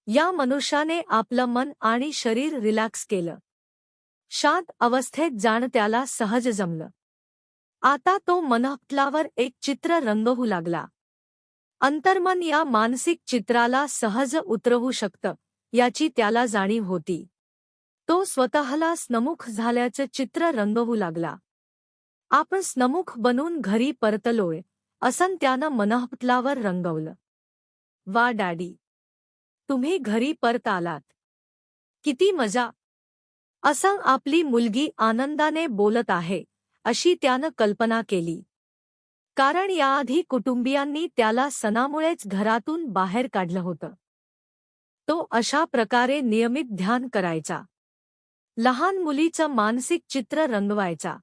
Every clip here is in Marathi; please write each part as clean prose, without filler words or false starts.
या मनुष्याने आपलं मन आणि शरीर रिलॅक्स केलं. शांत अवस्थेत जाणं त्याला सहज जमलं. आता तो मनःपटलावर एक चित्र रंगवू लागला. अंतर्मन या मानसिक चित्राला सहज उतरवू शकतं याची त्याला जाणीव होती. तो स्वतःला स्नमुख झाल्याचं चित्र रंगवू लागला. आपण स्नमुख बनून घरी परतलोय असं त्यानं मनःपटलावर रंगवलं. वा डॅडी, तुम्ही घरी परत आलात. किती मजा. असं आपली मुलगी आनंदाने बोलत आहे अशी त्यानं कल्पना केली. कारण याआधी कुटुंबियांनी त्याला सणामुळेच घरातून बाहेर काढलं होतं. तो अशा प्रकारे नियमित ध्यान करायचा. लहान मुलीचं मानसिक चित्र रंगवायचा.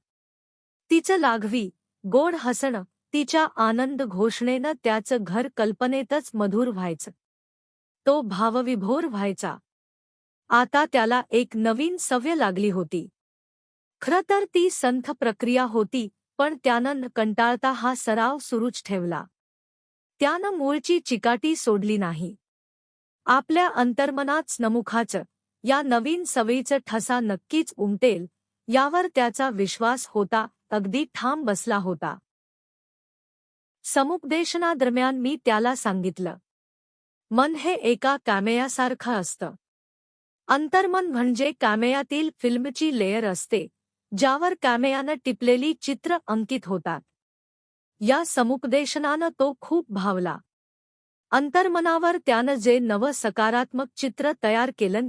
तिचं लाघवी, गोड हसणं, तिच्या आनंद घोषणेनं त्याचं घर कल्पनेतच मधुर व्हायचं. तो भावविभोर व्हायचा. आता त्याला एक नवीन सवय लागली होती. खरं तर ती संथ प्रक्रिया होती, पण त्यानं न कंटाळता हा सराव सुरूच ठेवला. त्यानं मूळची चिकाटी सोडली नाही. आपल्या अंतर्मनात स्नमुखाचं, या नवीन सवयीचं ठसा नक्कीच उमटेल यावर त्याचा विश्वास होता, अगदी ठाम बसला होता. समुपदेशनादरम्यान मी त्याला सांगितलं, मन हे एका कॅमेऱ्यासारखं असतं. अंतर्मन म्हणजे कॅमेऱ्यातील फिल्मची लेयर असते, ज्यावर कॅमेऱ्यानं टिपलेली चित्र अंकित होतात. या समुपदेशनानं तो खूप भावला. अंतर्मनावर त्यानं जे नवं सकारात्मक चित्र तयार केलं,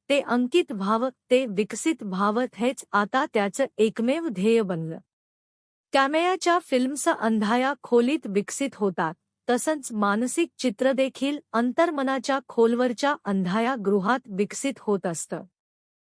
ते अंकित व्हावं, ते विकसित व्हावं हेच आता त्याचं एकमेव ध्येय बनलं. कॅमेऱ्याच्या फिल्म्स अंधाया खोलीत विकसित होतात, तसंच मानसिक चित्र देखील अंतर्मनाच्या खोलवरच्या अंधाया गृहात विकसित होत असतं.